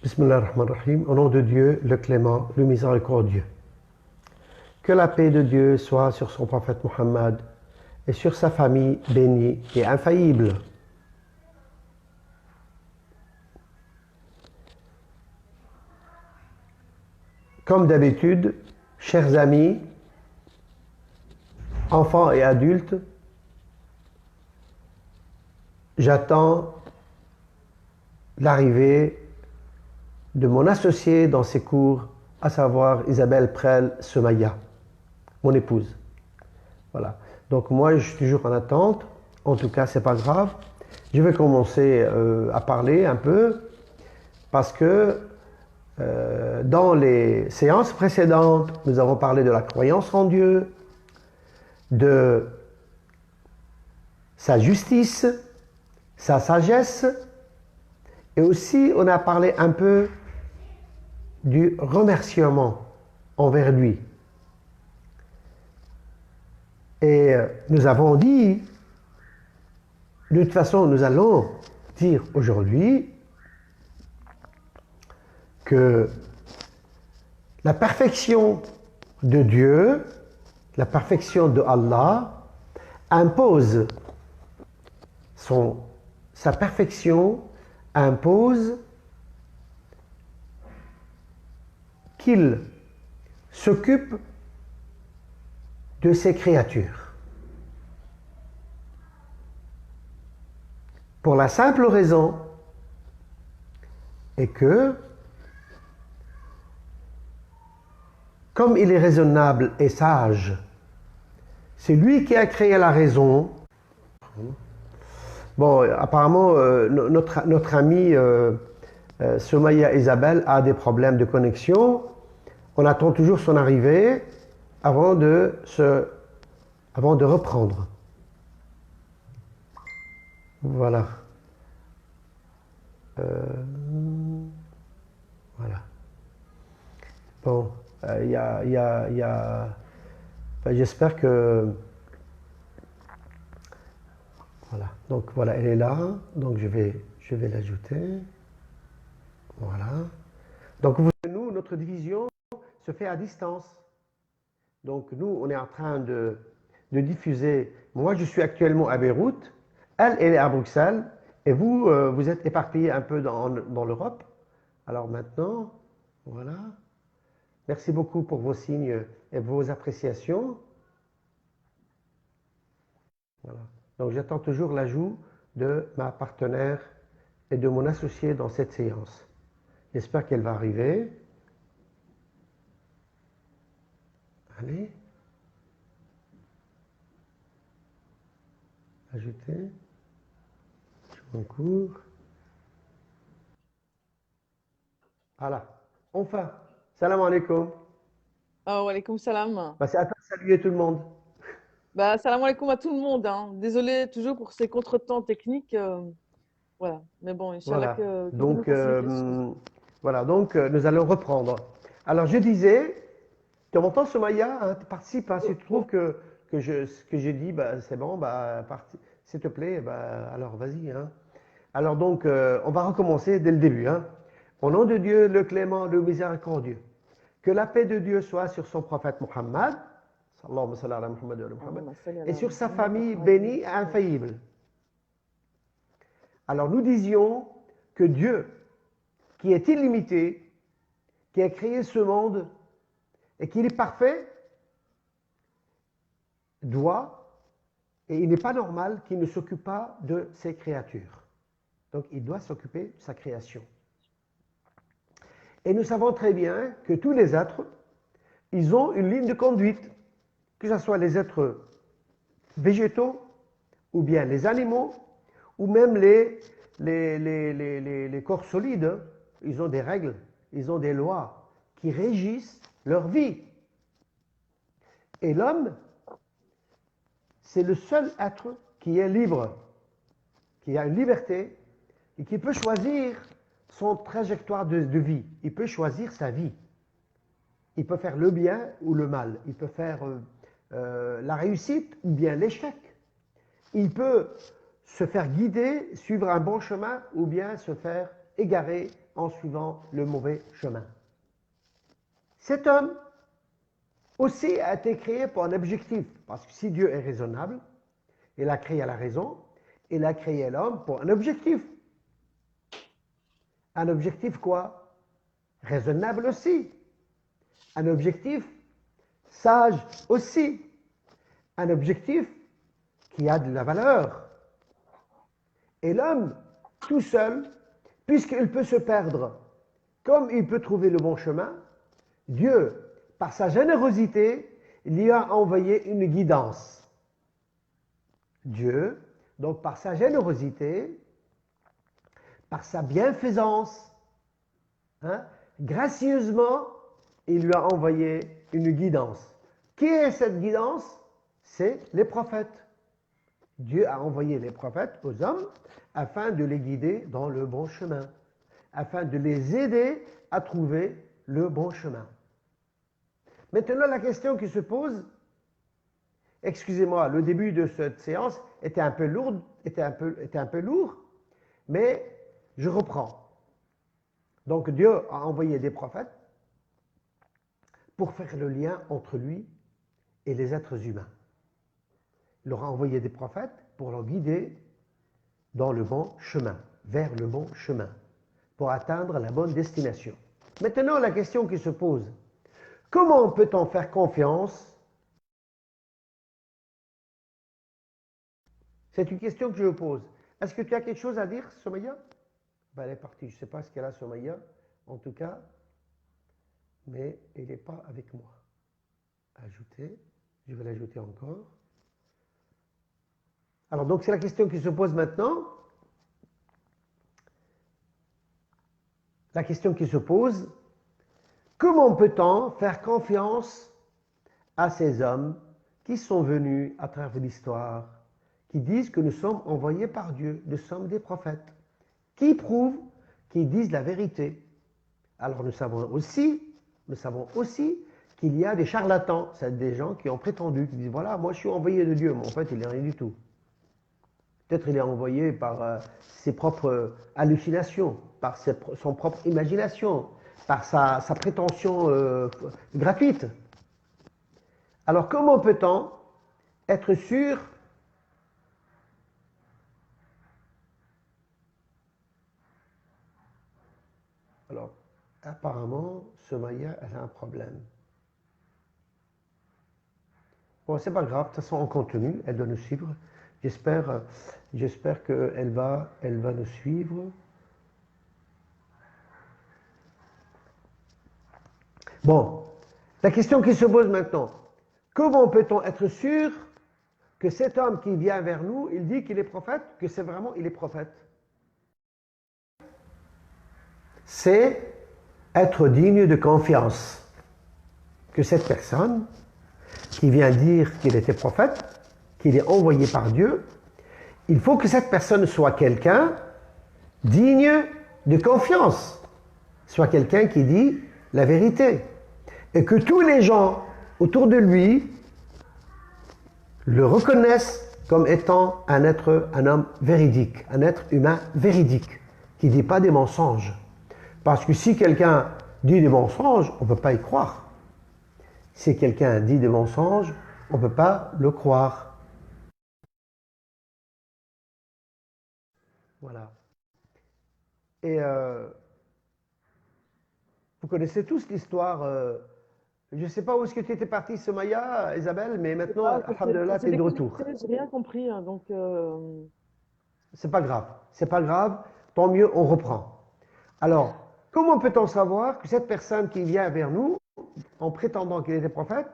Bismillah ar-Rahman ar-Rahim, au nom de Dieu, le clément, le miséricordieux. Que la paix de Dieu soit sur son prophète Muhammad et sur sa famille bénie et infaillible. Comme d'habitude, chers amis, enfants et adultes, j'attends l'arrivée de mon associé dans ces cours, à savoir Isabelle Prel-Semaya, mon épouse. Voilà. Donc moi, je suis toujours en attente. En tout cas, c'est pas grave. Je vais commencer à parler un peu parce que dans les séances précédentes, nous avons parlé de la croyance en Dieu, de sa justice, sa sagesse, et aussi on a parlé un peu du remerciement envers lui. Et nous avons dit, de toute façon, nous allons dire aujourd'hui que la perfection de Dieu, la perfection de Allah, impose sa perfection impose qu'il s'occupe de ses créatures. Pour la simple raison est que, comme il est raisonnable et sage, c'est lui qui a créé la raison. Bon, apparemment, notre amie Somaya Isabelle a des problèmes de connexion. On attend toujours son arrivée avant de reprendre. Voilà. Voilà. Bon, j'espère que... Voilà. Donc voilà, elle est là. Donc je vais l'ajouter. Voilà. Donc nous, notre division se fait à distance. Donc nous, on est en train de diffuser. Moi, je suis actuellement à Beyrouth. Elle est à Bruxelles. Et vous, vous êtes éparpillés un peu dans l'Europe. Alors maintenant, voilà. Merci beaucoup pour vos signes et vos appréciations. Voilà. Donc j'attends toujours l'ajout de ma partenaire et de mon associé dans cette séance. J'espère qu'elle va arriver. Allez. Ajouter. Je concours. Voilà. Enfin. Salam alaikum. Ah, wa alaikum salam. Bah, c'est à toi de saluer tout le monde. Bah, salam alaikum à tout le monde, hein. Désolé toujours pour ces contretemps techniques. Voilà. Mais bon, Inch'Allah Voilà. que Dieu nous Donc, facilite les choses. voilà. Donc, nous allons reprendre. Alors, je disais, tu m'entends, Somaya, hein, tu participes. Hein, si tu trouves que ce que j'ai dit, bah, c'est bon, bah, s'il te plaît, bah, alors vas-y. Hein. Alors, donc, on va recommencer dès le début. Hein. Au nom de Dieu, le clément, le miséricordieux. Que la paix de Dieu soit sur son prophète Muhammad, sallallahu alayhi wa Muhammad, Allahumma salli et ala sur sa Muhammad famille wa ali bénie et Muhammad. infaillible. Alors nous disions que Dieu, qui est illimité, qui a créé ce monde et qu'il est parfait, doit, et il n'est pas normal qu'il ne s'occupe pas de ses créatures. Donc il doit s'occuper de sa création. Et nous savons très bien que tous les êtres, ils ont une ligne de conduite, que ce soit les êtres végétaux, ou bien les animaux, ou même les corps solides. Ils ont des règles, ils ont des lois qui régissent leur vie. Et l'homme, c'est le seul être qui est libre, qui a une liberté et qui peut choisir son trajectoire de vie. Il peut choisir sa vie. Il peut faire le bien ou le mal. Il peut faire la réussite ou bien l'échec. Il peut se faire guider, suivre un bon chemin ou bien se faire égarer en suivant le mauvais chemin. Cet homme aussi a été créé pour un objectif, parce que si Dieu est raisonnable, il a créé la raison, il a créé l'homme pour un objectif. Un objectif quoi? Raisonnable aussi. Un objectif sage aussi. Un objectif qui a de la valeur. Et l'homme, tout seul, puisqu'il peut se perdre, comme il peut trouver le bon chemin, Dieu, par sa générosité, lui a envoyé une guidance. Dieu, donc par sa générosité, par sa bienfaisance, gracieusement, il lui a envoyé une guidance. Qui est cette guidance? C'est les prophètes. Dieu a envoyé les prophètes aux hommes afin de les guider dans le bon chemin, afin de les aider à trouver le bon chemin. Maintenant, la question qui se pose, excusez-moi, le début de cette séance était un peu lourd, mais je reprends. Donc Dieu a envoyé des prophètes pour faire le lien entre lui et les êtres humains. Il leur a envoyé des prophètes pour leur guider dans le bon chemin, vers le bon chemin, pour atteindre la bonne destination. Maintenant, la question qui se pose, comment peut-on faire confiance? C'est une question que je vous pose. Est-ce que tu as quelque chose à dire, Somaya? Ben, elle est partie. Je ne sais pas ce qu'elle a, Somaya, en tout cas, mais elle n'est pas avec moi. Ajouter. Je vais l'ajouter encore. Alors, donc, c'est la question qui se pose maintenant. La question qui se pose, comment peut-on faire confiance à ces hommes qui sont venus à travers l'histoire, qui disent que nous sommes envoyés par Dieu, nous sommes des prophètes, qui prouvent qu'ils disent la vérité. Alors nous savons aussi qu'il y a des charlatans, c'est des gens qui ont prétendu, qui disent voilà, moi je suis envoyé de Dieu, mais en fait il n'est rien du tout. Peut-être il est envoyé par ses propres hallucinations, par son propre imagination, par sa prétention gratuite. Alors comment peut-on être sûr Alors, apparemment, Somaya, elle a un problème. Bon, c'est pas grave, de toute façon, en continue, elle doit nous suivre. J'espère qu'elle va nous suivre. Bon, la question qui se pose maintenant, comment peut-on être sûr que cet homme qui vient vers nous, il dit qu'il est prophète, que c'est vraiment, il est prophète? C'est être digne de confiance. Que cette personne qui vient dire qu'il était prophète, qu'il est envoyé par Dieu, il faut que cette personne soit quelqu'un digne de confiance, soit quelqu'un qui dit la vérité, et que tous les gens autour de lui le reconnaissent comme étant un homme véridique, un être humain véridique, qui ne dit pas des mensonges. Parce que si quelqu'un dit des mensonges, on ne peut pas y croire. Si quelqu'un dit des mensonges, on ne peut pas le croire. Voilà. Et vous connaissez tous l'histoire. Je ne sais pas où est-ce que tu étais partie, Somaya, Isabelle, mais maintenant, alhamdoulilah, tu es de retour. J'ai rien compris, hein, donc... C'est pas grave. C'est pas grave. Tant mieux, on reprend. Alors, comment peut-on savoir que cette personne qui vient vers nous, en prétendant qu'il était prophète,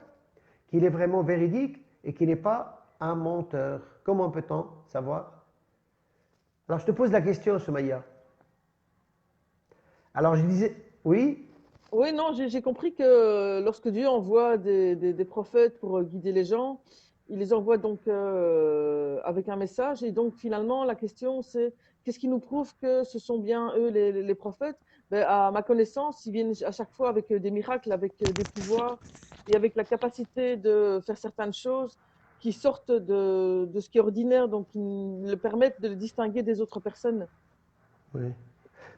qu'il est vraiment véridique et qu'il n'est pas un menteur? Comment peut-on savoir? Alors, je te pose la question, Somaya. Alors, je disais, oui? Oui, non, j'ai compris que lorsque Dieu envoie des prophètes pour guider les gens, il les envoie donc avec un message. Et donc, finalement, la question, c'est qu'est-ce qui nous prouve que ce sont bien eux les prophètes? Ben, à ma connaissance, ils viennent à chaque fois avec des miracles, avec des pouvoirs et avec la capacité de faire certaines choses qui sortent de ce qui est ordinaire, donc qui le permettent de le distinguer des autres personnes. Oui.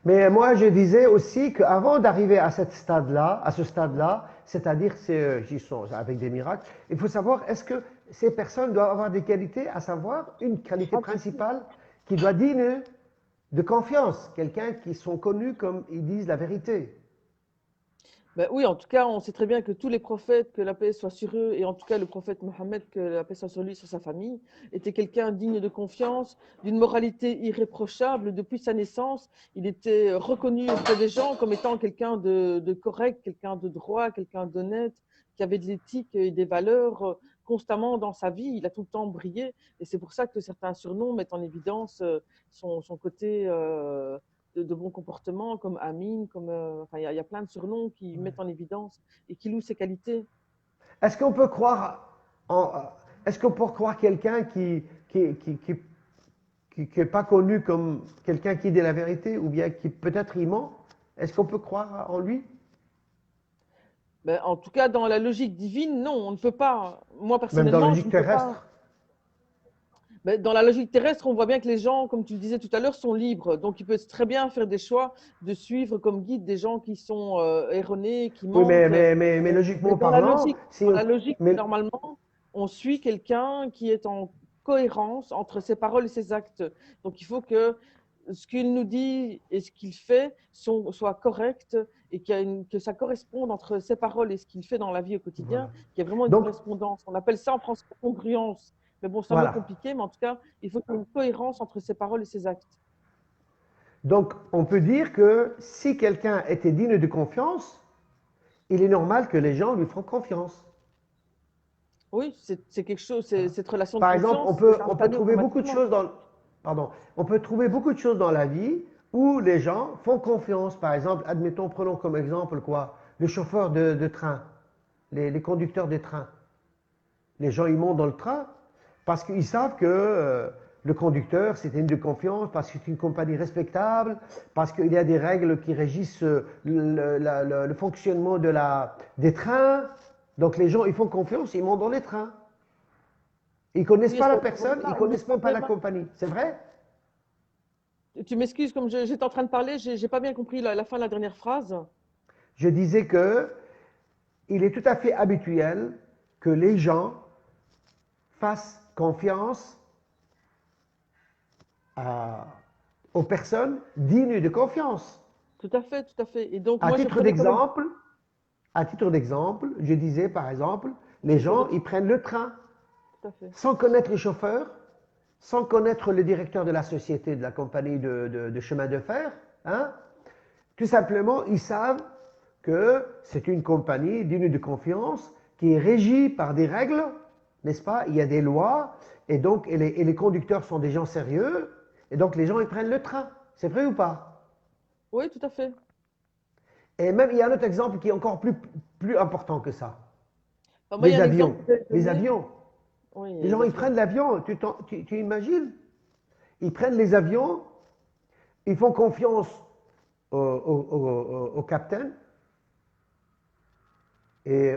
Mais moi, je disais aussi qu'avant d'arriver à ce stade-là, c'est-à-dire qu'ils sont avec des miracles, il faut savoir est-ce que ces personnes doivent avoir des qualités, à savoir une qualité Ah, bien sûr. principale qui doit digne de confiance, quelqu'un qui sont connus comme ils disent la vérité. Ben oui, en tout cas, on sait très bien que tous les prophètes, que la paix soit sur eux, et en tout cas le prophète Mohammed, que la paix soit sur lui, sur sa famille, était quelqu'un digne de confiance, d'une moralité irréprochable. Depuis sa naissance, il était reconnu auprès des gens comme étant quelqu'un de correct, quelqu'un de droit, quelqu'un d'honnête, qui avait de l'éthique et des valeurs constamment dans sa vie. Il a tout le temps brillé, et c'est pour ça que certains surnoms mettent en évidence son côté de bons comportements, comme Amine, comme, enfin, il y a plein de surnoms qui mettent en évidence et qui louent ses qualités. Est-ce qu'on peut croire est-ce qu'on peut croire quelqu'un qui n'est pas connu comme quelqu'un qui dit la vérité ou bien qui peut-être y ment? Est-ce qu'on peut croire en lui? Ben, en tout cas, dans la logique divine, non, on ne peut pas. Moi, Même dans la personnellement, je logique ne peux pas. terrestre? Ben, dans la logique terrestre, on voit bien que les gens, comme tu le disais tout à l'heure, sont libres. Donc, ils peuvent très bien faire des choix de suivre comme guide des gens qui sont erronés, qui Oui, mentent. mais Mais logiquement parlant, si dans on- la logique, mais, normalement, on suit quelqu'un qui est en cohérence entre ses paroles et ses actes. Donc, il faut que ce qu'il nous dit et ce qu'il fait soit correct et que ça corresponde entre ses paroles et ce qu'il fait dans la vie au quotidien, voilà. qu'il y ait vraiment une Donc, correspondance. On appelle ça en français congruence. Mais bon, c'est un mot voilà. compliqué, mais en tout cas, il faut qu'il y ait une cohérence entre ses paroles et ses actes. Donc, on peut dire que si quelqu'un était digne de confiance, il est normal que les gens lui font confiance. Oui, c'est quelque chose, cette relation de Par exemple, confiance s'est on peut installée trouver beaucoup de automatiquement. choses pardon, on peut trouver beaucoup de choses dans la vie où les gens font confiance. Par exemple, admettons, prenons comme exemple quoi, les chauffeurs de train, les conducteurs des trains. Les gens, ils montent dans le train parce qu'ils savent que le conducteur, c'est une de confiance, parce que c'est une compagnie respectable, parce qu'il y a des règles qui régissent le fonctionnement des trains. Donc les gens, ils font confiance, ils montent dans les trains. Ils ne connaissent Oui, pas est-ce la que ce personne, ils ne moment-là, on est connaissent même pas la vraiment. compagnie. C'est vrai? Tu m'excuses, comme j'étais en train de parler, j'ai pas bien compris la fin de la dernière phrase. Je disais que il est tout à fait habituel que les gens fassent confiance à- aux personnes dignes de confiance. Tout à fait, tout à fait. Et donc, À moi, je titre prenais comme exemple. d'exemple, à titre d'exemple, je disais par exemple, les Les chauffeurs de gens, ils train, prennent le train tout à fait. sans connaître les chauffeurs, sans connaître le directeur de la société, de la compagnie de chemin de fer. Hein. Tout simplement, ils savent que c'est une compagnie digne de confiance qui est régie par des règles, n'est-ce pas? Il y a des lois, et donc et les conducteurs sont des gens sérieux, et donc les gens, ils prennent le train. C'est vrai ou pas? Oui, tout à fait. Et même, il y a un autre exemple qui est encore plus important que ça. Enfin, moi, il y a Les un exemple avions. que je vais Les donner. avions. Oui, Les gens, les ils avions. prennent l'avion. Tu imagines? Ils prennent les avions, ils font confiance au capitaine et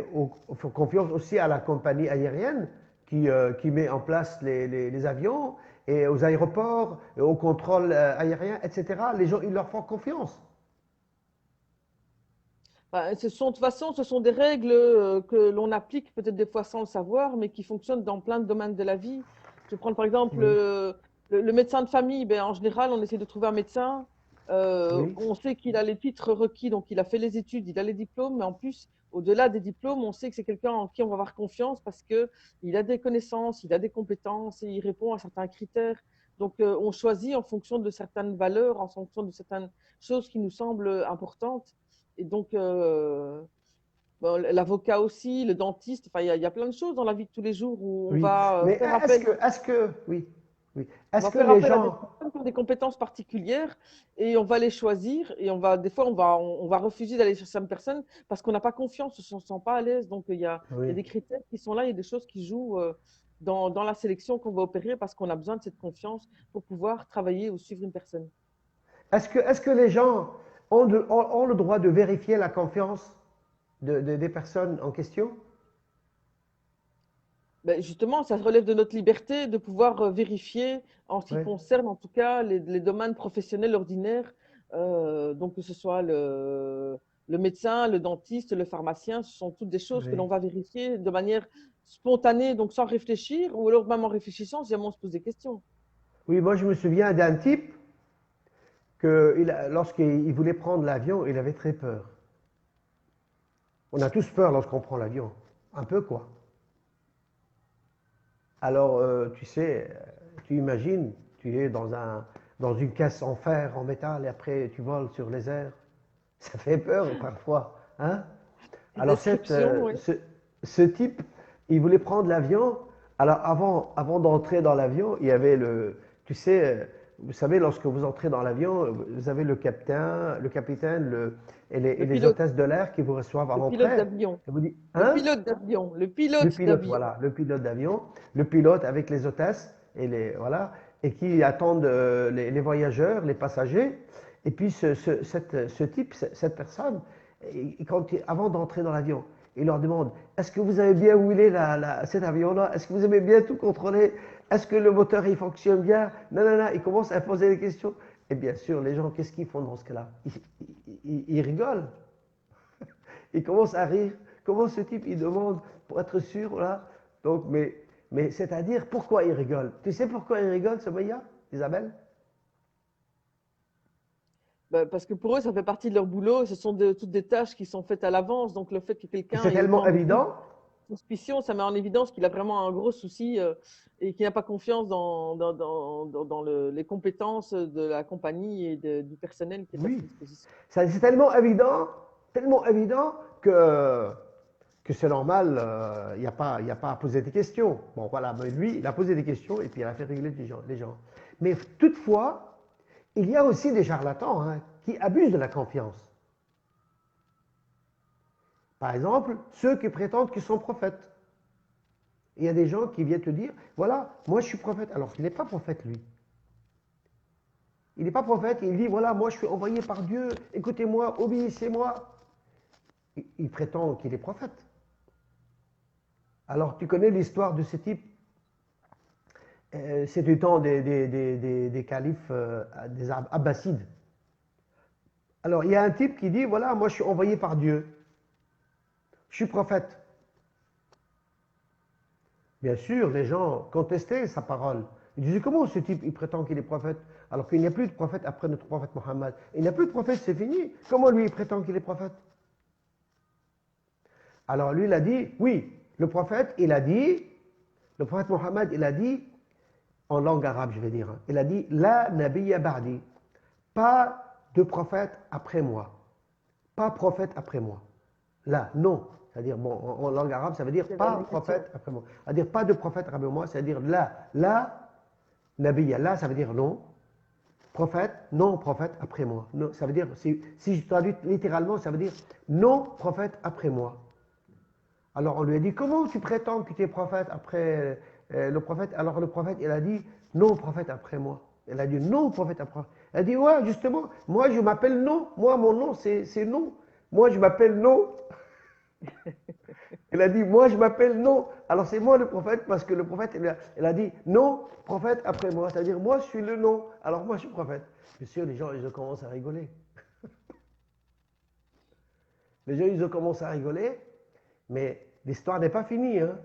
font confiance aussi à la compagnie aérienne qui met en place les avions et aux aéroports, et au contrôle aérien, etc. Les gens, ils leur font confiance. Enfin, de toute façon, ce sont des règles que l'on applique peut-être des fois sans le savoir, mais qui fonctionnent dans plein de domaines de la vie. Je vais prendre par exemple Oui, le médecin de famille. Ben, en général, on essaie de trouver un médecin. oui. On sait qu'il a les titres requis, donc il a fait les études, il a les diplômes, mais en plus, au-delà des diplômes, on sait que c'est quelqu'un en qui on va avoir confiance parce qu'il a des connaissances, il a des compétences et il répond à certains critères. Donc, on choisit en fonction de certaines valeurs, en fonction de certaines choses qui nous semblent importantes. Et donc, bon, l'avocat aussi, le dentiste, enfin, il y a plein de choses dans la vie de tous les jours où Oui, mais oui, oui, on est-ce va que faire les appel à des gens, personnes qui ont des compétences particulières et on va les choisir et des fois, on va refuser d'aller sur certaines personnes parce qu'on n'a pas confiance, on ne se sent pas à l'aise. Donc, il y a oui, des critères qui sont là, il y a des choses qui jouent dans la sélection qu'on va opérer parce qu'on a besoin de cette confiance pour pouvoir travailler ou suivre une personne. est-ce que les gens ont le droit de vérifier la confiance des personnes en question? Ben justement, ça relève de notre liberté de pouvoir vérifier, en ce qui Oui, concerne en tout cas les domaines professionnels ordinaires, Donc que ce soit le médecin, le dentiste, le pharmacien, ce sont toutes des choses que Oui. l'on va vérifier de manière spontanée, donc sans réfléchir, ou alors même en réfléchissant, si jamais on se pose des questions. Oui, moi je me souviens d'un type que lorsqu'il voulait prendre l'avion, il avait très peur. On a tous peur lorsqu'on prend l'avion. Un peu quoi. Alors, tu sais, tu imagines, tu es dans une caisse en fer, en métal, et après tu voles sur les airs. Ça fait peur parfois, hein? Alors, Description, oui. ce type, il voulait prendre l'avion. Alors, avant d'entrer dans l'avion, il y avait tu sais, vous savez, lorsque vous entrez dans l'avion, vous avez le capitaine et Le les pilote, hôtesses de l'air qui vous reçoivent à le pilote l'entrée. d'avion, Et vous dites, le hein? pilote d'avion, le Le pilote pilote, d'avion. voilà, le pilote d'avion, le pilote avec les hôtesses voilà, et qui attendent les voyageurs, les passagers. Et puis ce type, cette personne, avant d'entrer dans l'avion, il leur demande, est-ce que vous avez bien huilé cet avion-là? Est-ce que vous avez bien tout contrôlé? Est-ce que le moteur il fonctionne bien? Non, non, non, il commence à poser des questions. Et bien sûr, les gens, qu'est-ce qu'ils font dans ce cas-là? Ils rigolent. Il commence à rire. Comment ce type, il demande pour être sûr, là. Donc, mais c'est-à-dire, pourquoi il rigole? Tu sais pourquoi il rigole, ce Maya, Isabelle? Ben, parce que pour eux, ça fait partie de leur boulot. Ce sont toutes des tâches qui sont faites à l'avance. Donc, le fait que Que quelqu'un c'est ait tellement autant de doutes, évident. suspicion, ça met en évidence qu'il a vraiment un gros souci et qu'il n'a pas confiance dans les compétences de la compagnie et du personnel qui est à sa Oui. disposition. C'est tellement évident que c'est normal, il y a pas à poser des questions. Bon, voilà, mais lui, il a posé des questions et puis il a fait rigoler les gens. Mais toutefois, il y a aussi des charlatans, hein, qui abusent de la confiance. Par exemple, ceux qui prétendent qu'ils sont prophètes. Il y a des gens qui viennent te dire, voilà, moi je suis prophète, alors qu'il n'est pas prophète lui. Il n'est pas prophète, il dit, voilà, moi je suis envoyé par Dieu, écoutez-moi, obéissez-moi. Il prétend qu'il est prophète. Alors tu connais l'histoire de ce type, c'est du temps des califes, des abbassides. Alors il y a un type qui dit, voilà, moi je suis envoyé par Dieu, je suis prophète. Bien sûr, les gens contestaient sa parole. Ils disaient, comment ce type, il prétend qu'il est prophète, alors qu'il n'y a plus de prophète après notre prophète Mohammed. Il n'y a plus de prophète, c'est fini. Comment lui, il prétend qu'il est prophète? Alors lui, il a dit, oui, le prophète Mohammed, il a dit, en langue arabe, je vais dire, hein, il a dit, la nabiyya ba'di, pas de prophète après moi. Pas prophète après moi. Là, non. C'est-à-dire, bon, en langue arabe, ça veut dire C'est la pas négation. prophète après moi. C'est-à-dire pas de prophète après moi, c'est-à-dire là, nabiyya, là, ça veut dire non. Prophète, non prophète après moi. Non, ça veut dire, si je traduis littéralement, ça veut dire non prophète après moi. Alors on lui a dit, comment tu prétends que tu es prophète après le prophète? Alors le prophète, il a dit, non prophète après moi. Il a dit, non prophète après moi. Il a dit, ouais, justement, moi je m'appelle non. Moi, mon nom, c'est non. Moi, je m'appelle non. Il a dit, moi je m'appelle non. Alors c'est moi le prophète parce que le prophète, il a dit, non prophète après moi. C'est-à-dire, moi je suis le non. Alors moi je suis prophète. Bien sûr, les gens, ils commencent à rigoler. Les gens, ils commencent à rigoler, mais l'histoire n'est pas finie, hein.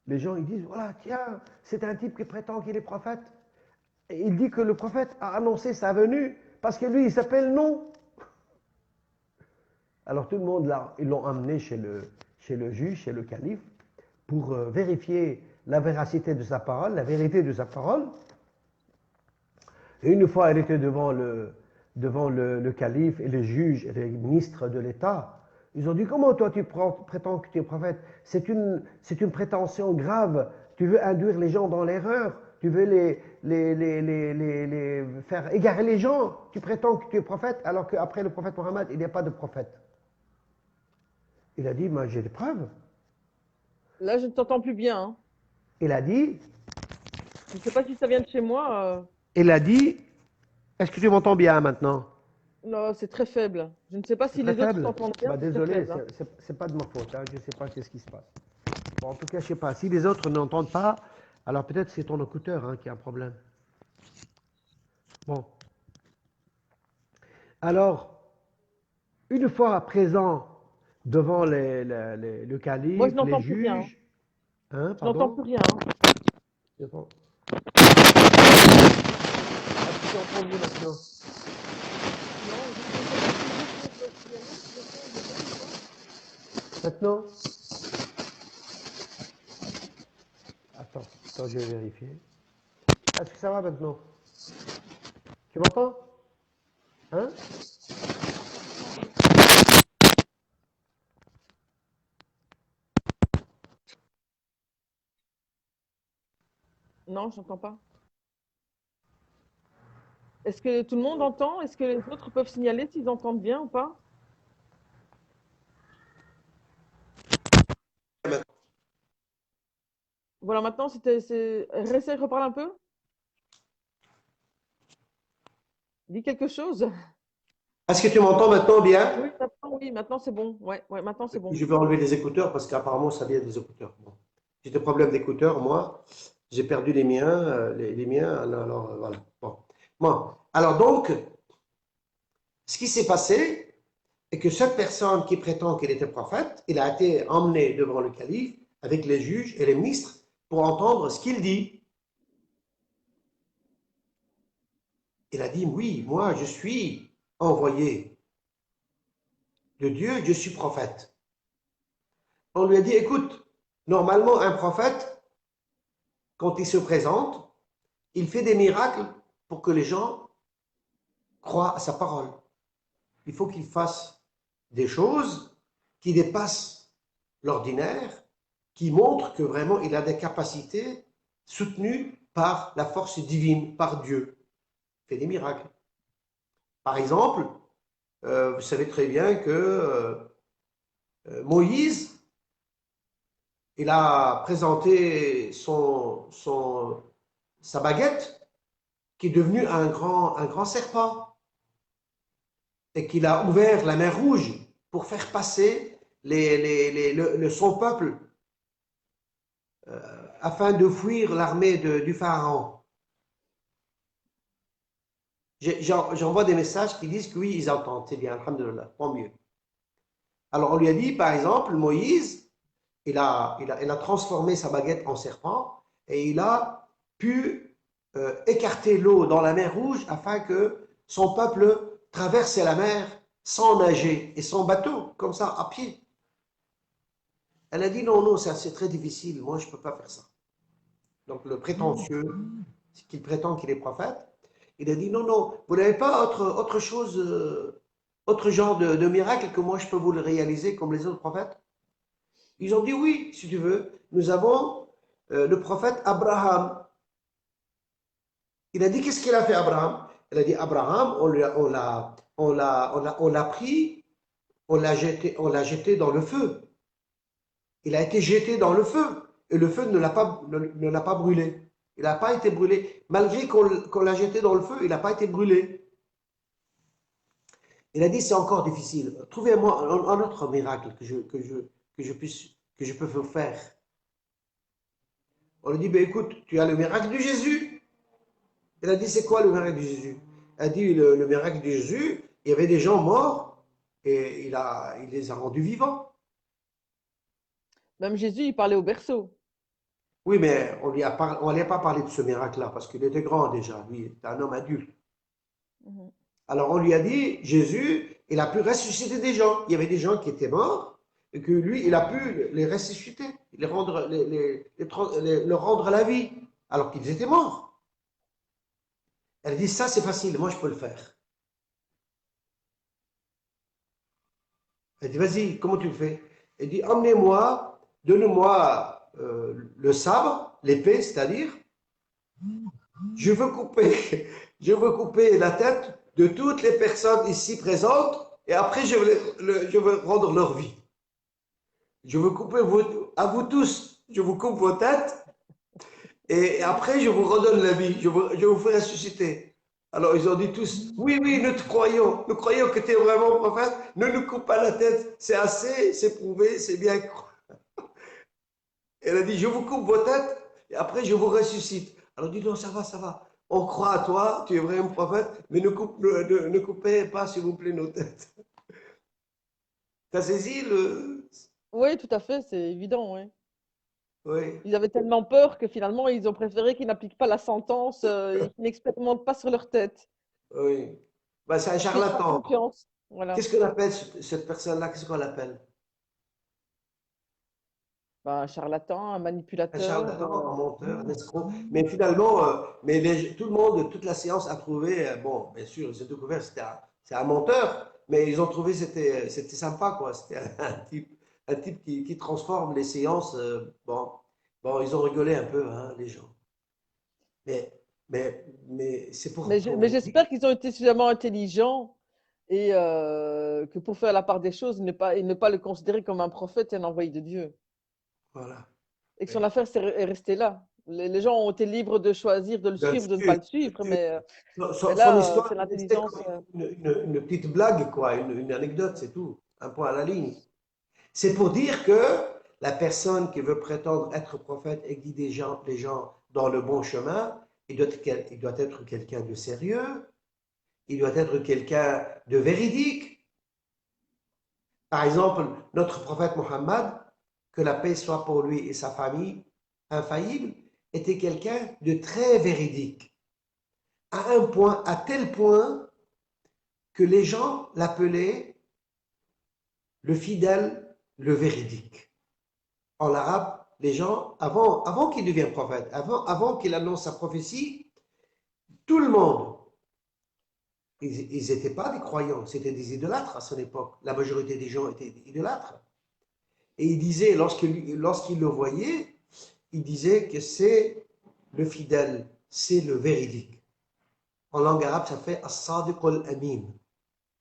Les gens, ils disent, voilà, tiens, c'est un type qui prétend qu'il est prophète. Et il dit que le prophète a annoncé sa venue parce que lui, il s'appelle non. Alors tout le monde, là, ils l'ont amené chez le juge, chez le calife, pour vérifier la véracité de sa parole, la vérité de sa parole. Et une fois, elle était devant le calife et le juge et les ministres de l'État. Ils ont dit, comment toi tu prétends que tu es prophète? C'est une prétention grave. Tu veux induire les gens dans l'erreur. Tu veux les faire égarer les gens. Tu prétends que tu es prophète alors qu'après le prophète Mohammed, il n'y a pas de prophète. Il a dit, moi j'ai des preuves. Là, je ne t'entends plus bien, hein. Il a dit, Je ne sais pas si ça vient de chez moi. il a dit, est-ce que tu m'entends bien maintenant? Non, c'est très faible. Je ne sais pas C'est si très les autres faible. t'entendent bien, Bah, c'est très désolé, faible, hein. c'est pas de ma faute, hein. Je ne sais pas ce qui se passe. Bon, en tout cas, je ne sais pas. Si les autres n'entendent pas, alors peut-être c'est ton écouteur, hein, qui a un problème. Bon. Alors, une fois présent devant le Moi, je calife, les n'entends plus rien, hein. juges, hein, Je n'entends pardon, plus rien, hein. Attends. Est-ce que tu entends mieux maintenant? Non, juste une seconde, si vous pouvez signaler si j'entends ou pas. Maintenant? Attends, je vais vérifier. Est-ce que ça va maintenant? Tu m'entends? Hein? Non, je n'entends pas. Est-ce que tout le monde entend? Est-ce que les autres peuvent signaler s'ils entendent bien ou pas? Voilà, maintenant, Réessaye, reparle un peu. Dis quelque chose. Est-ce que tu m'entends maintenant bien? Oui, maintenant c'est bon. Ouais, ouais, maintenant c'est bon. Je vais enlever les écouteurs parce qu'apparemment ça vient des écouteurs. Bon. J'ai des problèmes d'écouteurs, moi. J'ai perdu les miens, les miens. Alors, voilà. Bon. Bon. Alors donc, ce qui s'est passé est que cette personne qui prétend qu'il était prophète, il a été emmené devant le calife avec les juges et les ministres pour entendre ce qu'il dit. Il a dit, oui, moi je suis envoyé de Dieu, je suis prophète. On lui a dit, écoute, normalement un prophète, quand il se présente, il fait des miracles pour que les gens croient à sa parole. Il faut qu'il fasse des choses qui dépassent l'ordinaire, qui montrent que vraiment il a des capacités soutenues par la force divine, par Dieu. Il fait des miracles. Par exemple, vous savez très bien que Moïse, il a présenté sa baguette qui est devenue un grand serpent et qu'il a ouvert la mer Rouge pour faire passer son peuple afin de fuir l'armée du Pharaon. J'envoie des messages qui disent que oui, ils entendent, c'est bien, alhamdoulilah, tant mieux. Alors on lui a dit, par exemple, Moïse, il a transformé sa baguette en serpent et il a pu écarter l'eau dans la mer Rouge afin que son peuple traverse la mer sans nager et sans bateau, comme ça, à pied. Elle a dit non, non, c'est très difficile, moi je ne peux pas faire ça. Donc le prétentieux, qui prétend qu'il est prophète, il a dit non, non, vous n'avez pas autre chose, autre genre de miracle que moi je peux vous le réaliser comme les autres prophètes? Ils ont dit oui, si tu veux, nous avons le prophète Abraham. Il a dit qu'est-ce qu'il a fait Abraham? Il a dit Abraham, on l'a pris, on l'a jeté dans le feu. Il a été jeté dans le feu et le feu ne l'a pas brûlé. Il n'a pas été brûlé. Malgré qu'on l'a jeté dans le feu, il n'a pas été brûlé. Il a dit c'est encore difficile. Trouvez-moi un autre miracle que je peux vous faire. On lui dit ben écoute, tu as le miracle de Jésus. Il a dit c'est quoi le miracle de Jésus? Il a dit le miracle de Jésus, il y avait des gens morts et il les a rendus vivants. Même Jésus, il parlait au berceau. Oui, mais on lui a pas parlé de ce miracle-là parce qu'il était grand déjà, lui, il était un homme adulte. Mhm. Alors on lui a dit, Jésus, il a pu ressusciter des gens. Il y avait des gens qui étaient morts et que lui, il a pu les ressusciter, leur rendre la vie alors qu'ils étaient morts. Elle dit, ça c'est facile, moi je peux le faire. Elle dit, vas-y, comment tu le fais? Elle dit, emmenez-moi, donnez-moi le sabre, l'épée, c'est-à-dire, je veux couper, je veux couper la tête de toutes les personnes ici présentes et après je veux rendre leur vie. Je veux couper à vous tous, je vous coupe vos têtes et après je vous redonne la vie, je vous fais ressusciter. Alors ils ont dit tous, oui, oui, nous croyons que tu es vraiment prophète, ne nous coupe pas la tête, c'est assez, c'est prouvé, c'est bien. Elle a dit, je vous coupe vos têtes et après je vous ressuscite. Alors dit, non, ça va, on croit à toi, tu es vraiment prophète, mais ne coupez pas, s'il vous plaît, nos têtes. T'as saisi le... Oui, tout à fait, c'est évident, oui. Oui, Ils avaient tellement peur que finalement, ils ont préféré qu'ils n'appliquent pas la sentence et qu'ils n'expérimentent pas sur leur tête. oui. Bah, c'est un Parce qu'ils font charlatan. confiance. Voilà. Qu'est-ce qu'on appelle cette personne-là? Qu'est-ce qu'on l'appelle? Ben, un charlatan, un Un manipulateur. charlatan, un menteur, un escroc. Mais finalement, tout le monde, toute la séance a trouvé, bon, bien sûr, ils ont découvert que c'est un menteur, mais ils ont trouvé que c'était sympa, quoi. C'était un type qui transforme les séances. Bon, ils ont rigolé un peu, hein, les gens. Mais, mais c'est pour Mais vous dire, j'espère qu'ils ont été suffisamment intelligents et que pour faire la part des choses, et ne pas le considérer comme un prophète et un envoyé de Dieu. voilà. Et que son Oui. affaire est restée là. Les gens ont été libres de choisir de le Bien suivre, de ne pas sûr, le suivre, bien sûr. mais Son là, histoire c'est est restée l'intelligence. comme une petite blague, quoi, une anecdote, c'est tout. Un point à la ligne. C'est pour dire que la personne qui veut prétendre être prophète et guider les gens dans le bon chemin, il doit être quelqu'un de sérieux, il doit être quelqu'un de véridique. Par exemple, notre prophète Mohammed, que la paix soit pour lui et sa famille, infaillible, était quelqu'un de très véridique. À tel point que les gens l'appelaient le fidèle, le véridique. En arabe, les gens, avant qu'il devienne prophète, avant qu'il annonce sa prophétie, tout le monde, ils n'étaient pas des croyants, c'était des idolâtres à son époque. La majorité des gens étaient des idolâtres. Et il disait, lorsqu'il le voyait, il disait que c'est le fidèle, c'est le véridique. En langue arabe, ça fait as-sadiq al-amin.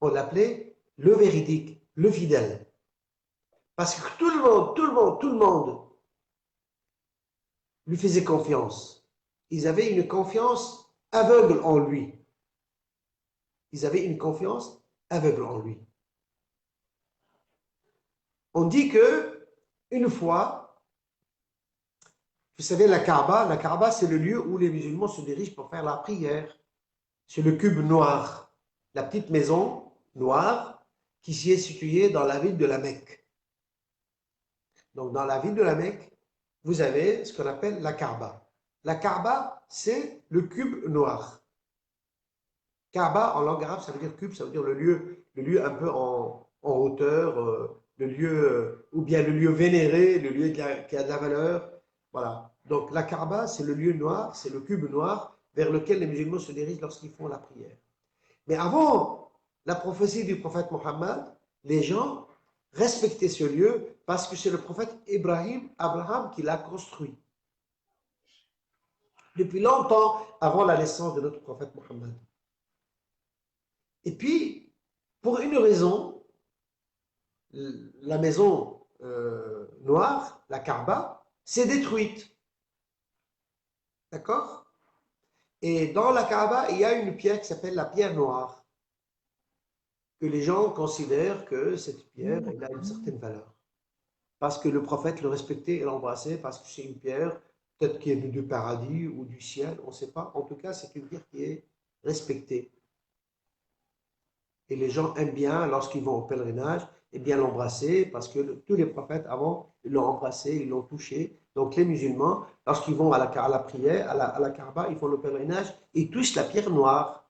On l'appelait le véridique, le fidèle. Parce que tout le monde lui faisait confiance. Ils avaient une confiance aveugle en lui. Ils avaient une confiance aveugle en lui. On dit que une fois, vous savez, la Kaaba, c'est le lieu où les musulmans se dirigent pour faire la prière. C'est le cube noir, la petite maison noire qui s'y est située dans la ville de la Mecque. Donc, dans la ville de la Mecque, vous avez ce qu'on appelle la Kaaba. La Kaaba, c'est le cube noir. Kaaba, en langue arabe, ça veut dire cube, ça veut dire le lieu un peu en hauteur, le lieu, ou bien le lieu vénéré, le lieu qui a de la valeur. Voilà. Donc, la Kaaba, c'est le lieu noir, c'est le cube noir vers lequel les musulmans se dirigent lorsqu'ils font la prière. Mais avant la prophétie du prophète Mohammed, les gens respectaient ce lieu parce que c'est le prophète Abraham qui l'a construit. Depuis longtemps avant la naissance de notre prophète Mohammed. Et puis, pour une raison, la maison noire, la Kaaba, s'est détruite. D'accord? Et dans la Kaaba, il y a une pierre qui s'appelle la pierre noire, que les gens considèrent que cette pierre, elle a une certaine valeur. Parce que le prophète le respectait et l'embrassait, parce que c'est une pierre, peut-être qui est du paradis ou du ciel, on ne sait pas. En tout cas, c'est une pierre qui est respectée. Et les gens aiment bien, lorsqu'ils vont au pèlerinage, eh bien l'embrasser, parce que tous les prophètes avant, ils l'ont embrassé, ils l'ont touché. Donc les musulmans, lorsqu'ils vont à la prière, à la Kaaba, ils font le pèlerinage, ils touchent la pierre noire.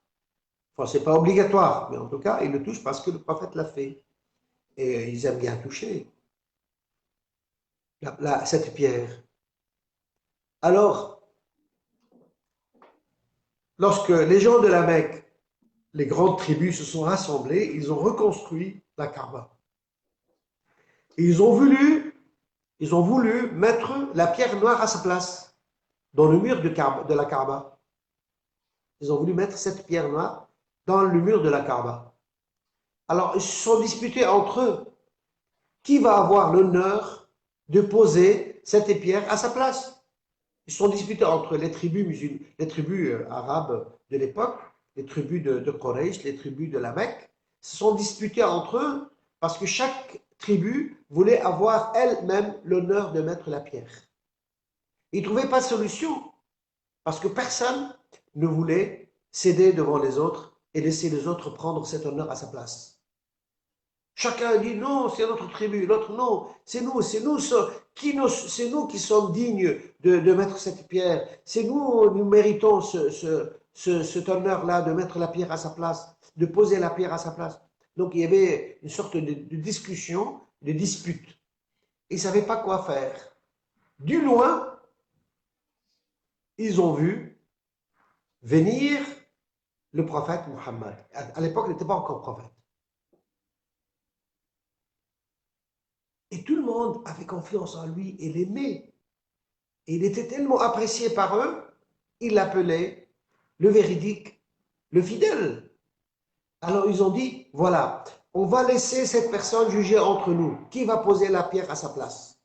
Enfin, ce n'est pas obligatoire, mais en tout cas, ils le touchent parce que le prophète l'a fait. Et ils aiment bien toucher cette pierre. Alors, lorsque les gens de la Mecque, les grandes tribus se sont rassemblées, ils ont reconstruit la Kaaba. Et ils ont voulu mettre la pierre noire à sa place, dans le mur de la Kaaba. Ils ont voulu mettre cette pierre noire dans le mur de la Kaaba. Alors, ils se sont disputés entre eux. Qui va avoir l'honneur de poser cette pierre à sa place? Ils se sont disputés entre les tribus arabes de l'époque, les tribus de Quraysh, les tribus de la Mecque, se sont disputés entre eux parce que chaque tribu voulait avoir elle-même l'honneur de mettre la pierre. Ils ne trouvaient pas de solution parce que personne ne voulait céder devant les autres et laisser les autres prendre cet honneur à sa place. Chacun dit non, c'est notre tribu, l'autre non, c'est nous qui sommes dignes de mettre cette pierre. C'est nous, nous méritons cet honneur-là de mettre la pierre à sa place, de poser la pierre à sa place. Donc il y avait une sorte de discussion, de dispute. Ils ne savaient pas quoi faire. Du loin, ils ont vu venir le prophète Mohammed. À l'époque, il n'était pas encore prophète. Et tout le monde avait confiance en lui et l'aimait. Et il était tellement apprécié par eux, ils l'appelaient le véridique, le fidèle. Alors ils ont dit, voilà, on va laisser cette personne juger entre nous. Qui va poser la pierre à sa place?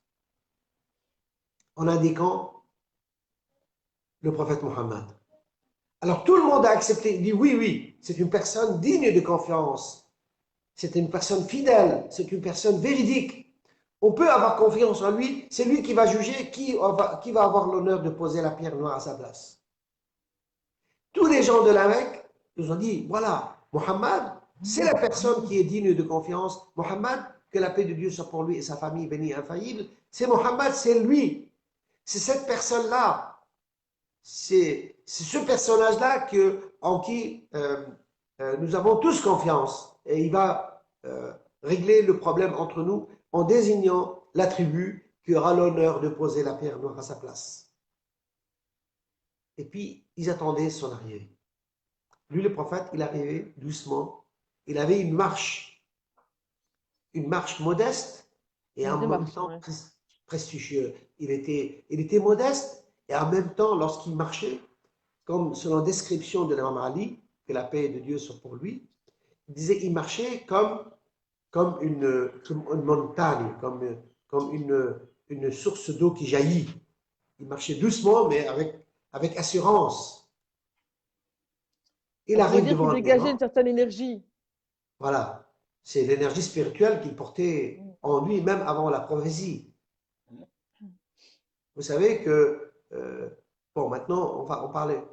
En indiquant le prophète Mohammed. Alors tout le monde a accepté, il dit oui, oui, c'est une personne digne de confiance. C'est une personne fidèle, c'est une personne véridique. On peut avoir confiance en lui, c'est lui qui va juger qui va avoir l'honneur de poser la pierre noire à sa place. Tous les gens de la Mecque nous ont dit, voilà, Mohammed, c'est la personne qui est digne de confiance. Mohammed, que la paix de Dieu soit pour lui et sa famille bénie infaillible. C'est Mohammed, c'est lui. C'est cette personne-là. C'est ce personnage-là en qui nous avons tous confiance. Et il va régler le problème entre nous en désignant la tribu qui aura l'honneur de poser la pierre noire à sa place. Et puis, ils attendaient son arrivée. Lui, le prophète, il arrivait doucement. Il avait une marche modeste et en même temps prestigieux. Il était modeste et en même temps, lorsqu'il marchait, comme selon la description de l'imam Ali, que la paix de Dieu soit pour lui, il disait il marchait comme une montagne, comme une source d'eau qui jaillit. Il marchait doucement, mais avec assurance. Il arrive devant il dégageait une certaine énergie. Voilà. C'est l'énergie spirituelle qu'il portait en lui, même avant la prophétie. Vous savez que, bon, maintenant, on parlait,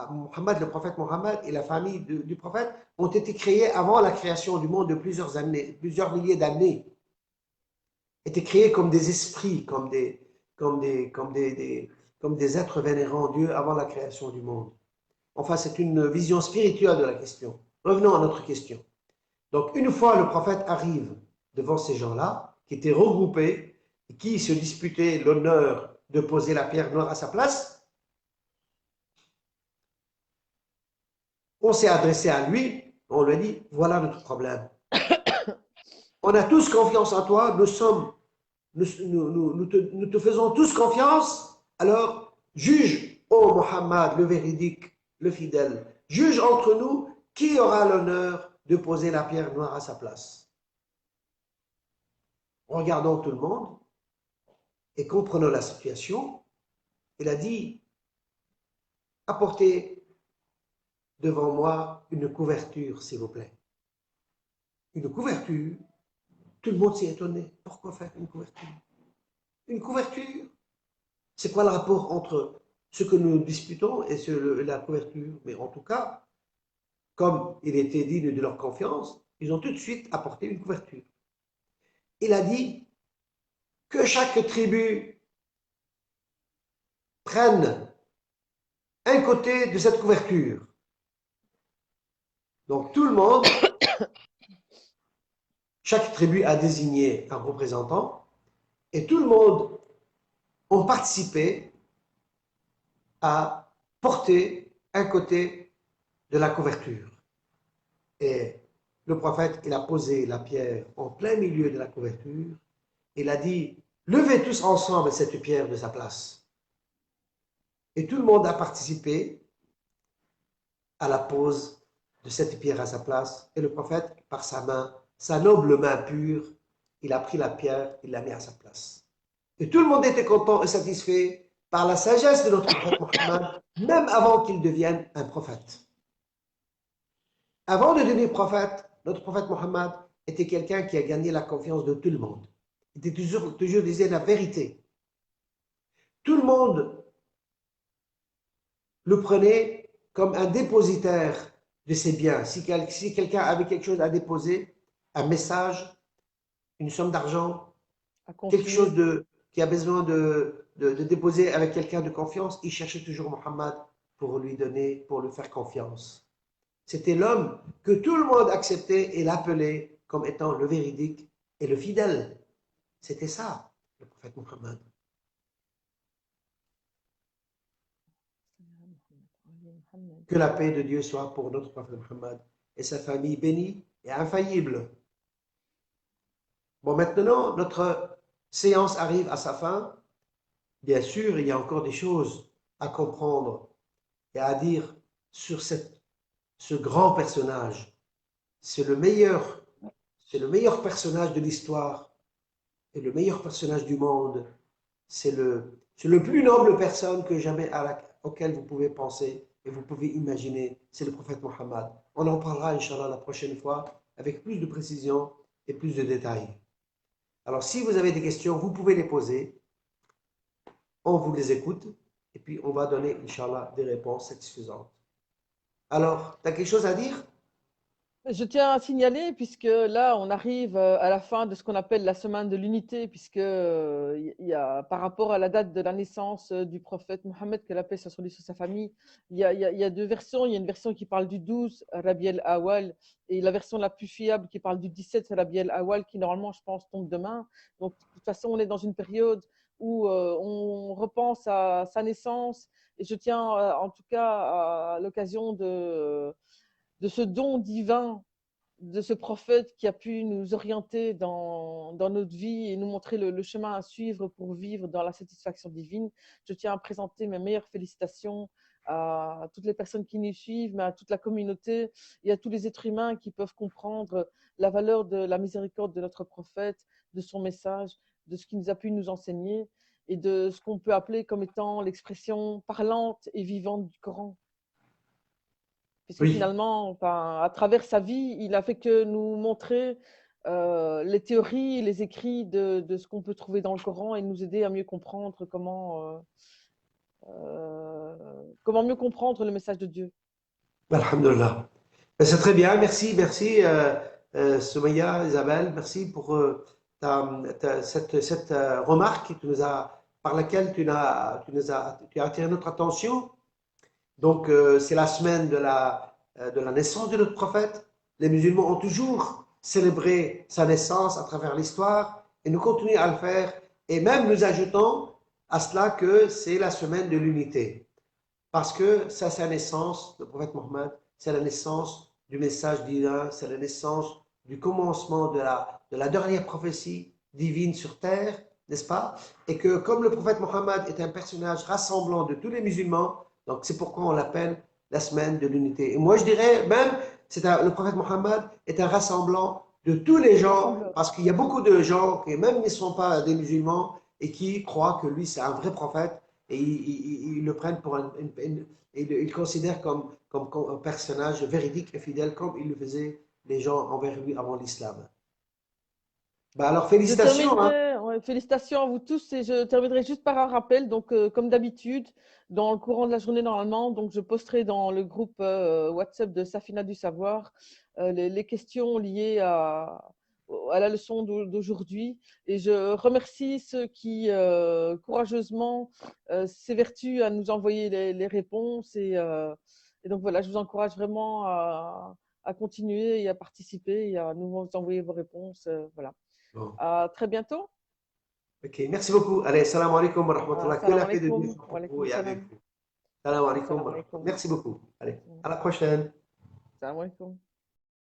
Mohammed, le prophète Mohammed et la famille du prophète ont été créés avant la création du monde de plusieurs années, plusieurs milliers d'années. Étaient créés comme des esprits, comme des êtres vénérant Dieu avant la création du monde. Enfin, c'est une vision spirituelle de la question. Revenons à notre question. Donc, une fois le prophète arrive devant ces gens-là, qui étaient regroupés, et qui se disputaient l'honneur de poser la pierre noire à sa place, on s'est adressé à lui, on lui a dit, voilà notre problème. On a tous confiance en toi, nous te faisons tous confiance, alors juge, ô Mohammed, le véridique, le fidèle, juge entre nous qui aura l'honneur de poser la pierre noire à sa place. Regardons tout le monde et comprenons la situation. Il a dit, apportez devant moi une couverture, s'il vous plaît. Une couverture. Tout le monde s'est étonné. Pourquoi faire une couverture? Une couverture? C'est quoi le rapport entre ce que nous disputons et la couverture? Mais en tout cas, comme il était digne de leur confiance, ils ont tout de suite apporté une couverture. Il a dit que chaque tribu prenne un côté de cette couverture. Donc tout le monde, chaque tribu a désigné un représentant et tout le monde a participé à porter un côté de la couverture. Et le prophète, il a posé la pierre en plein milieu de la couverture. Il a dit, levez tous ensemble cette pierre de sa place. Et tout le monde a participé à la pose de cette pierre à sa place. Et le prophète, par sa main, sa noble main pure, il a pris la pierre, il l'a mis à sa place. Et tout le monde était content et satisfait par la sagesse de notre prophète Mohammed, même avant qu'il devienne un prophète. Avant de devenir prophète, notre prophète Mohammed était quelqu'un qui a gagné la confiance de tout le monde. Il était toujours disait la vérité. Tout le monde le prenait comme un dépositaire de ses biens. Si quelqu'un avait quelque chose à déposer, un message, une somme d'argent, À quelque confier. chose qui a besoin de déposer avec quelqu'un de confiance, il cherchait toujours Mohammed pour lui donner, pour lui faire confiance. C'était l'homme que tout le monde acceptait et l'appelait comme étant le véridique et le fidèle. C'était ça, le prophète Mohammed. Que la paix de Dieu soit pour notre prophète Mohammed et sa famille bénie et infaillible. Bon, maintenant, notre séance arrive à sa fin. Bien sûr, il y a encore des choses à comprendre et à dire sur ce grand personnage. C'est le meilleur personnage de l'histoire et le meilleur personnage du monde. C'est le plus noble personne que jamais auquel vous pouvez penser et vous pouvez imaginer. C'est le prophète Mohammed. On en parlera, Inch'Allah, la prochaine fois avec plus de précision et plus de détails. Alors, si vous avez des questions, vous pouvez les poser. On vous les écoute et puis on va donner, Inch'Allah, des réponses satisfaisantes. Alors, tu as quelque chose à dire? Je tiens à signaler, puisque là, on arrive à la fin de ce qu'on appelle la semaine de l'unité, puisque il y a, par rapport à la date de la naissance du prophète Mohammed, que la paix soit sur lui, sur sa famille, il y a deux versions. Il y a une version qui parle du 12, Rabi al-Awwal, et la version la plus fiable qui parle du 17, Rabi al-Awwal, qui normalement, je pense, tombe demain. Donc, de toute façon, on est dans une période où on repense à sa naissance, et je tiens en tout cas à l'occasion de ce don divin, de ce prophète qui a pu nous orienter dans notre vie et nous montrer le chemin à suivre pour vivre dans la satisfaction divine. Je tiens à présenter mes meilleures félicitations à toutes les personnes qui nous suivent, mais à toute la communauté et à tous les êtres humains qui peuvent comprendre la valeur de la miséricorde de notre prophète, de son message, de ce qu'il nous a pu nous enseigner et de ce qu'on peut appeler comme étant l'expression parlante et vivante du Coran. Puisque Oui. finalement, enfin, à travers sa vie, il a fait que nous montrer les théories, les écrits de ce qu'on peut trouver dans le Coran et nous aider à mieux comprendre comment mieux comprendre le message de Dieu. Alhamdulillah. Ben, c'est très bien. Merci, merci, Soumaïa, Isabelle. Merci pour cette remarque par laquelle tu as attiré notre attention. Donc, c'est la semaine de la naissance de notre prophète. Les musulmans ont toujours célébré sa naissance à travers l'histoire et nous continuons à le faire. Et même nous ajoutons à cela que c'est la semaine de l'unité. Parce que ça, c'est la naissance, le prophète Mohammed, c'est la naissance du message divin, c'est la naissance du commencement de la dernière prophétie divine sur terre, n'est-ce pas? Et que comme le prophète Mohammed est un personnage rassemblant de tous les musulmans, donc c'est pourquoi on l'appelle la semaine de l'unité. Et moi, je dirais même, le prophète Mohammed est un rassemblant de tous les gens, parce qu'il y a beaucoup de gens qui même ne sont pas des musulmans et qui croient que lui, c'est un vrai prophète et ils le prennent pour ils le considèrent comme un personnage véridique et fidèle, comme il le faisait les gens envers lui avant l'islam. Ben alors, félicitations. Hein. Félicitations à vous tous et je terminerai juste par un rappel. Donc, comme d'habitude, dans le courant de la journée normalement, donc je posterai dans le groupe WhatsApp de Safina du Savoir les questions liées à la leçon d'aujourd'hui. Et je remercie ceux qui courageusement s'évertuent à nous envoyer les réponses. Et donc voilà, je vous encourage vraiment à continuer et à participer et à nous envoyer vos réponses. Voilà. Bon. À très bientôt. Ok, merci beaucoup. Allez, salam alaikum wa rahmatullah. Que Salam la paix de Dieu alaikum. soit Wa pour vous alaikum et avec salam. vous. Salam alaikum Salam wa rahmatullah. alaikum. Merci beaucoup. Allez, à la prochaine. Salam alaikum.